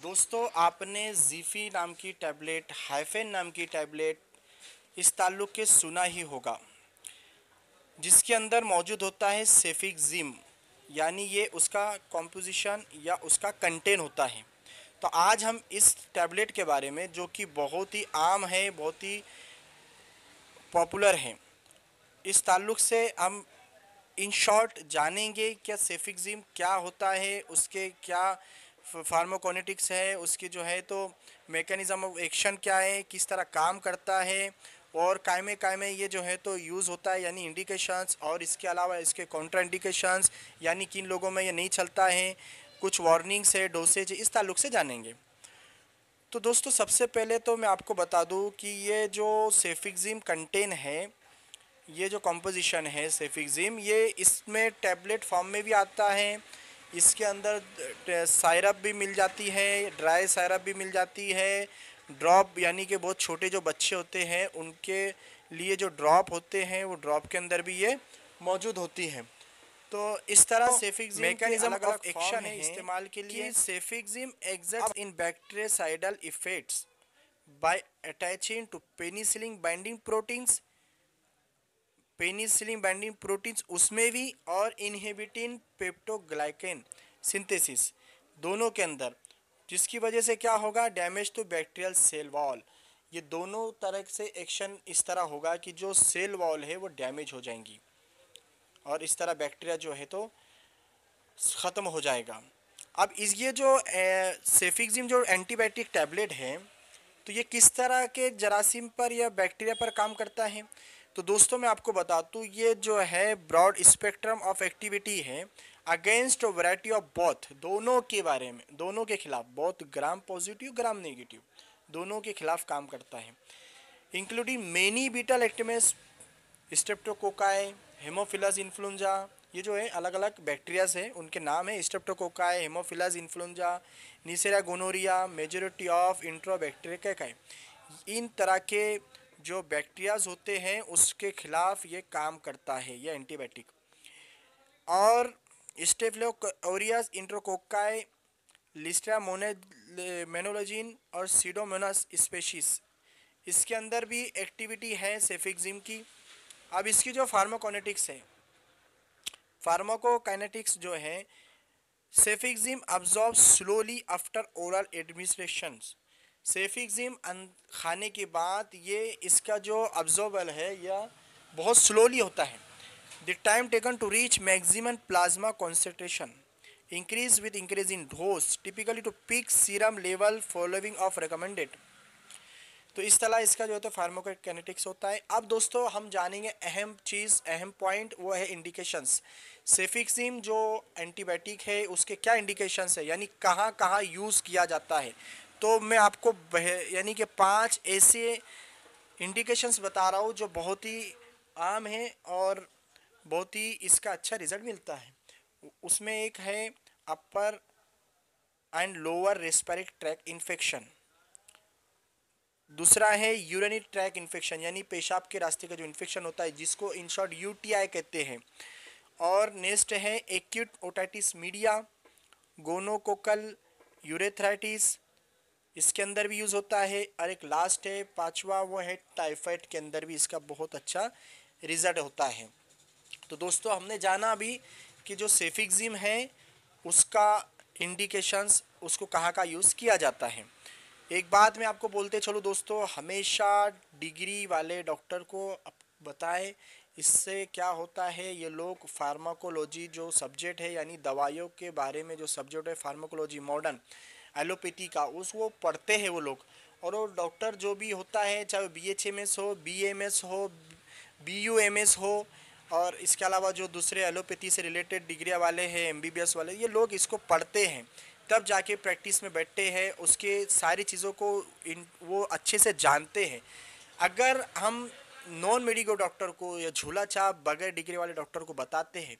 दोस्तों आपने ज़ीफ़ी नाम की टैबलेट, हाइफेन नाम की टैबलेट इस ताल्लुक़ के सुना ही होगा, जिसके अंदर मौजूद होता है सेफिक्ज़िम, यानी ये उसका कॉम्पोजिशन या उसका कंटेन होता है। तो आज हम इस टैबलेट के बारे में, जो कि बहुत ही आम है, बहुत ही पॉपुलर है, इस ताल्लुक़ से हम इन शॉर्ट जानेंगे क्या सेफिक्ज़िम क्या होता है, उसके क्या फार्माकोकिनेटिक्स है, उसकी जो है तो मैकेनिज़्म ऑफ एक्शन क्या है, किस तरह काम करता है, और काय में ये जो है तो यूज़ होता है, यानी इंडिकेशंस, और इसके अलावा इसके कॉन्ट्रा इंडिकेशंस, यानी किन लोगों में ये नहीं चलता है, कुछ वार्निंग्स है, डोसेज, इस ताल्लुक़ से जानेंगे। तो दोस्तों सबसे पहले तो मैं आपको बता दूं कि ये जो सेफिक्ज़िम कंटेन है, ये जो कॉम्पोजिशन है सेफिक्ज़िम, ये इसमें टैबलेट फॉर्म में भी आता है। इसके अंदर सायरप भी मिल जाती है, ड्राई सायरप भी मिल जाती है, ड्रॉप यानी कि बहुत छोटे जो बच्चे होते हैं उनके लिए जो ड्रॉप होते हैं वो ड्रॉप के अंदर भी ये मौजूद होती है। तो इस तरह सेफिक्ज़िम मैकेनिज्म ऑफ एक्शन है इस्तेमाल के लिए। Cefixime exerts in bactericidal effects by attaching to penicillin binding proteins उसमें भी, और इनहिबिटिंग पेप्टोग्लाइकेन सिंथेसिस दोनों के अंदर, जिसकी वजह से क्या होगा, damage to bacterial cell wall. ये दोनों तरह से एक्शन इस तरह होगा कि जो सेल वॉल है वो डैमेज हो जाएंगी और इस तरह बैक्टीरिया जो है तो ख़त्म हो जाएगा। अब इस ये जो सेफिक्ज़िम जो एंटीबायोटिक टैबलेट है, तो ये किस तरह के जरासीम पर या बैक्टीरिया पर काम करता है। तो दोस्तों मैं आपको बता दूँ, ये जो है ब्रॉड स्पेक्ट्रम ऑफ एक्टिविटी है अगेंस्ट वैरायटी ऑफ बोथ, दोनों के बारे में, दोनों के खिलाफ, both gram positive gram negative, दोनों के खिलाफ काम करता है, including many beta lactamases, streptococci, Haemophilus influenzae. ये जो है अलग अलग बैक्टीरियाज है, उनके नाम है streptococci, Haemophilus influenzae, Neisseria gonorrhoeae, majority of enterobacteria. इन तरह के जो बैक्टीरियाज होते हैं उसके खिलाफ ये काम करता है, ये एंटीबायोटिक। और स्टेफिलोकोरियस, इंट्रोकोकाई, लिस्ट्रा मोनोलॉजिन और सीडोमोनास स्पेशीज, इसके अंदर भी एक्टिविटी है सेफिक्ज़िम की। अब इसकी जो फार्माकोकिनेटिक्स है, फार्माकोकाइनेटिक्स जो है, cefixime absorb slowly after oral administration. Cefixime खाने के बाद ये इसका जो अब्जॉर्बल है यह बहुत स्लोली होता है। The time taken to reach maximum plasma concentration increase with increase in dose, typically to peak serum level following of recommended. तो इस तरह इसका जो है तो फार्माकोकाइनेटिक्स होता है। अब दोस्तों हम जानेंगे अहम चीज़, अहम पॉइंट, वो है इंडिकेशंस। सेफिक्ज़िम जो एंटीबायोटिक है उसके क्या इंडिकेशंस है, यानी कहाँ कहाँ यूज़ किया जाता है। तो मैं आपको यानी कि 5 ऐसे इंडिकेशंस बता रहा हूँ जो बहुत ही आम है और बहुत ही इसका अच्छा रिजल्ट मिलता है। उसमें एक है upper and lower respiratory tract infection, दूसरा है यूरिनरी ट्रैक इन्फेक्शन, यानी पेशाब के रास्ते का जो इन्फेक्शन होता है जिसको इन शॉर्ट यूटीआई कहते हैं, और नेक्स्ट है acute otitis media, gonococcal urethritis, इसके अंदर भी यूज़ होता है, और एक लास्ट है 5वां, वो है टाइफाइड के अंदर भी इसका बहुत अच्छा रिजल्ट होता है। तो दोस्तों हमने जाना अभी कि जो सेफिक्ज़िम है उसका इंडिकेशंस, उसको कहाँ का यूज़ किया जाता है। एक बात मैं आपको बोलते चलो दोस्तों, हमेशा डिग्री वाले डॉक्टर को बताएं। इससे क्या होता है, ये लोग फार्माकोलॉजी जो सब्जेक्ट है, यानी दवाइयों के बारे में जो सब्जेक्ट है फार्माकोलॉजी मॉडर्न एलोपैथी का, उस वो पढ़ते हैं वो लोग। और वो डॉक्टर जो भी होता है, चाहे BHMS हो, BMS हो, BUMS हो, और इसके अलावा जो दूसरे एलोपैथी से रिलेटेड डिग्रियाँ वाले हैं, MBBS वाले, ये लोग इसको पढ़ते हैं, तब जाके प्रैक्टिस में बैठते हैं, उसके सारी चीज़ों को वो अच्छे से जानते हैं। अगर हम नॉन मेडिकल डॉक्टर को या झूला छाप बगैर डिग्री वाले डॉक्टर को बताते हैं,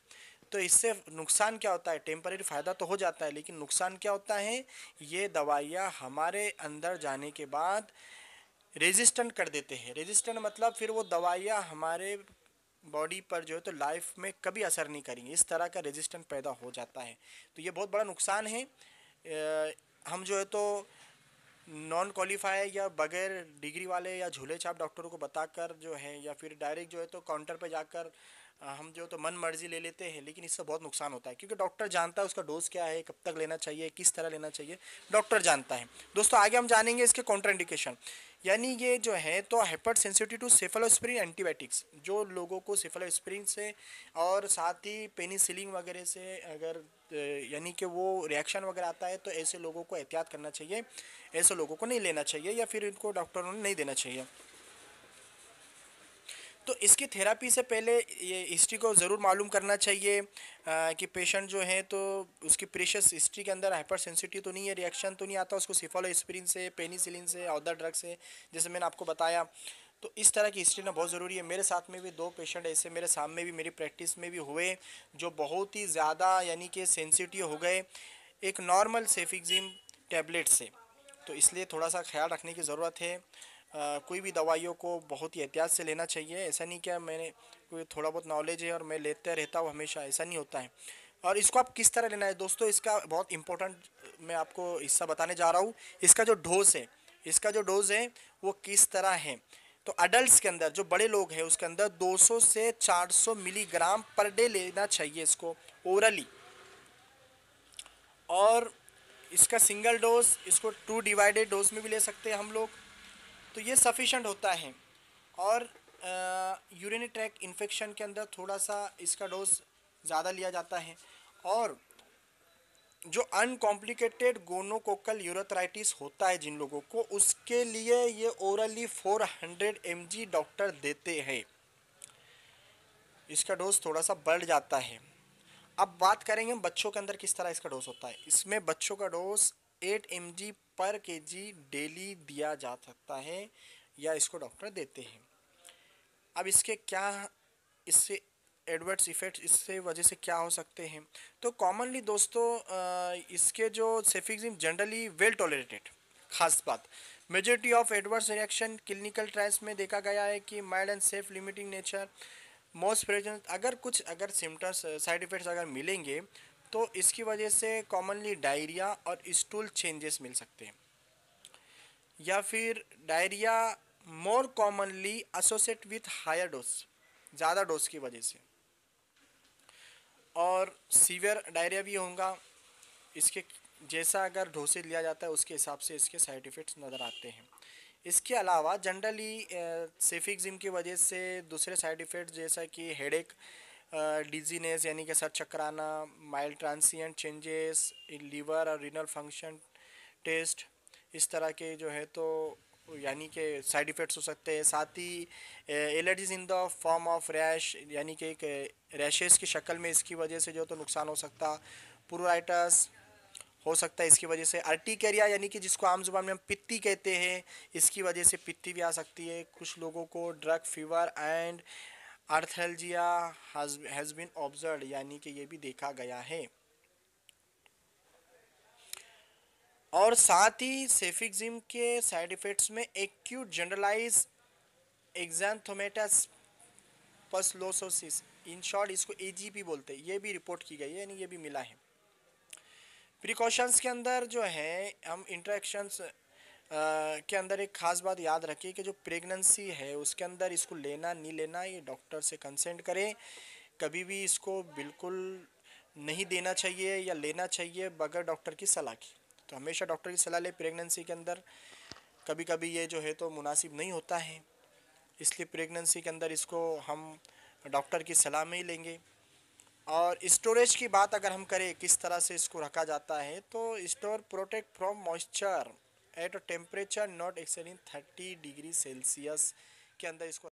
तो इससे नुकसान क्या होता है, टेम्परेरी फ़ायदा तो हो जाता है, लेकिन नुकसान क्या होता है, ये दवाइयाँ हमारे अंदर जाने के बाद रेजिस्टेंट कर देते हैं। रेजिस्टेंट मतलब फिर वो दवाइयाँ हमारे बॉडी पर जो है तो लाइफ में कभी असर नहीं करेंगी, इस तरह का रेजिस्टेंट पैदा हो जाता है। तो ये बहुत बड़ा नुकसान है। हम जो है तो नॉन क्वालिफाई या बगैर डिग्री वाले या झूले छाप डॉक्टरों को बताकर जो है, या फिर डायरेक्ट जो है तो काउंटर पे जाकर हम जो तो मन मर्जी ले लेते हैं, लेकिन इससे बहुत नुकसान होता है, क्योंकि डॉक्टर जानता है उसका डोज क्या है, कब तक लेना चाहिए, किस तरह लेना चाहिए, डॉक्टर जानता है। दोस्तों आगे हम जानेंगे इसके कॉन्ट्रा इंडिकेशन, यानी ये जो है तो हाइपर सेंसिटिव टू सेफेलोस्प्रिन एंटीबायोटिक्स, जो लोगों को सेफेलोस्प्रिन से और साथ ही पेनिसिलिन वगैरह से अगर यानी कि वो रिएक्शन वगैरह आता है, तो ऐसे लोगों को एहतियात करना चाहिए, ऐसे लोगों को नहीं लेना चाहिए, या फिर इनको डॉक्टरों ने नहीं देना चाहिए। तो इसकी थेरेपी से पहले ये हिस्ट्री को ज़रूर मालूम करना चाहिए कि पेशेंट जो है तो उसकी प्रीशियस हिस्ट्री के अंदर हाइपर सेंसिटिव तो नहीं है, रिएक्शन तो नहीं आता उसको सेफेलोस्प्रिन से, पेनिसिलिन से, अदर ड्रग से, जैसे मैंने आपको बताया। तो इस तरह की हिस्ट्री ना बहुत ज़रूरी है। मेरे साथ में भी 2 पेशेंट ऐसे मेरे सामने भी मेरी प्रैक्टिस में भी हुए, जो बहुत ही ज़्यादा यानी कि सेंसिटिव हो गए एक नॉर्मल सेफिक्सिम टैबलेट से। तो इसलिए थोड़ा सा ख्याल रखने की ज़रूरत है। कोई भी दवाइयों को बहुत ही एहतियात से लेना चाहिए। ऐसा नहीं कि मैंने कोई थोड़ा बहुत नॉलेज है और मैं लेते रहता हूँ हमेशा, ऐसा नहीं होता है। और इसको आप किस तरह लेना है दोस्तों, इसका बहुत इंपॉर्टेंट मैं आपको हिस्सा बताने जा रहा हूँ। इसका जो डोज है, इसका जो डोज है वो किस तरह है। तो अडल्ट के अंदर जो बड़े लोग हैं उसके अंदर 200 से 400 मिलीग्राम पर डे लेना चाहिए इसको ओरली। और इसका सिंगल डोज, इसको 2 डिवाइडेड डोज में भी ले सकते हैं हम लोग, तो ये सफिशेंट होता है। और यूरिनरी ट्रैक इन्फेक्शन के अंदर थोड़ा सा इसका डोज ज़्यादा लिया जाता है। और जो अनकॉम्प्लिकेटेड गोनोकोकल यूरेथ्राइटिस होता है जिन लोगों को, उसके लिए ये ओरली 400 mg डॉक्टर देते हैं। इसका डोज थोड़ा सा बढ़ जाता है। अब बात करेंगे हम बच्चों के अंदर किस तरह इसका डोज होता है। इसमें बच्चों का डोज 8 mg पर केजी डेली दिया जा सकता है, या इसको डॉक्टर देते हैं। अब इसके क्या, इससे एडवर्स इफेक्ट्स इससे वजह से क्या हो सकते हैं। तो कॉमनली दोस्तों इसके जो सेफिक्सिम जनरली वेल टॉलरेटेड, खास बात majority of adverse reaction clinical trials में देखा गया है कि mild and safe limiting nature most present. अगर सिम्टम्स साइड इफ़ेक्ट्स अगर मिलेंगे तो इसकी वजह से कॉमनली डायरिया और स्टूल चेंजेस मिल सकते हैं, या फिर diarrhoea more commonly associate with higher dose, ज़्यादा डोज की वजह से, और सीवियर डायरिया भी होगा। इसके जैसा अगर डोसेज लिया जाता है उसके हिसाब से इसके साइड इफ़ेक्ट्स नज़र आते हैं। इसके अलावा जनरली सेफिक्सिम की वजह से दूसरे साइड इफ़ेक्ट्स जैसा कि हेडेक, डिजीनेस यानी कि सर चकराना, mild transient changes in liver और रीनल फंक्शन टेस्ट, इस तरह के जो है तो यानी कि साइड इफ़ेक्ट्स हो सकते हैं। साथ ही allergies in the form of rash, यानी कि एक रैशेस की शक्ल में इसकी वजह से जो तो नुकसान हो सकता। प्यूराइटस हो सकता है इसकी वजह से। अर्टिकेरिया यानी कि जिसको आम जुबान में हम पित्ती कहते हैं, इसकी वजह से पित्ती भी आ सकती है। कुछ लोगों को drug fever and arthralgia has been observed, यानी कि ये भी देखा गया है। और साथ ही सेफिक्सिम के साइड इफ़ेक्ट्स में acute generalized exanthematous pustulosis, in short इसको एजीपी बोलते हैं, ये भी रिपोर्ट की गई है, यानी ये भी मिला है। प्रिकॉशंस के अंदर जो है हम इंटरेक्शंस के अंदर एक ख़ास बात याद रखिए कि जो प्रेगनेंसी है उसके अंदर इसको लेना नहीं लेना ये डॉक्टर से कंसल्ट करें। कभी भी इसको बिल्कुल नहीं देना चाहिए या लेना चाहिए बगैर डॉक्टर की सलाह की। तो हमेशा डॉक्टर की सलाह ले प्रेगनेंसी के अंदर। कभी कभी ये जो है तो मुनासिब नहीं होता है, इसलिए प्रेगनेंसी के अंदर इसको हम डॉक्टर की सलाह में ही लेंगे। और स्टोरेज की बात अगर हम करें किस तरह से इसको रखा जाता है, तो store protect from moisture at a temperature not exceeding 30 degree Celsius के अंदर इसको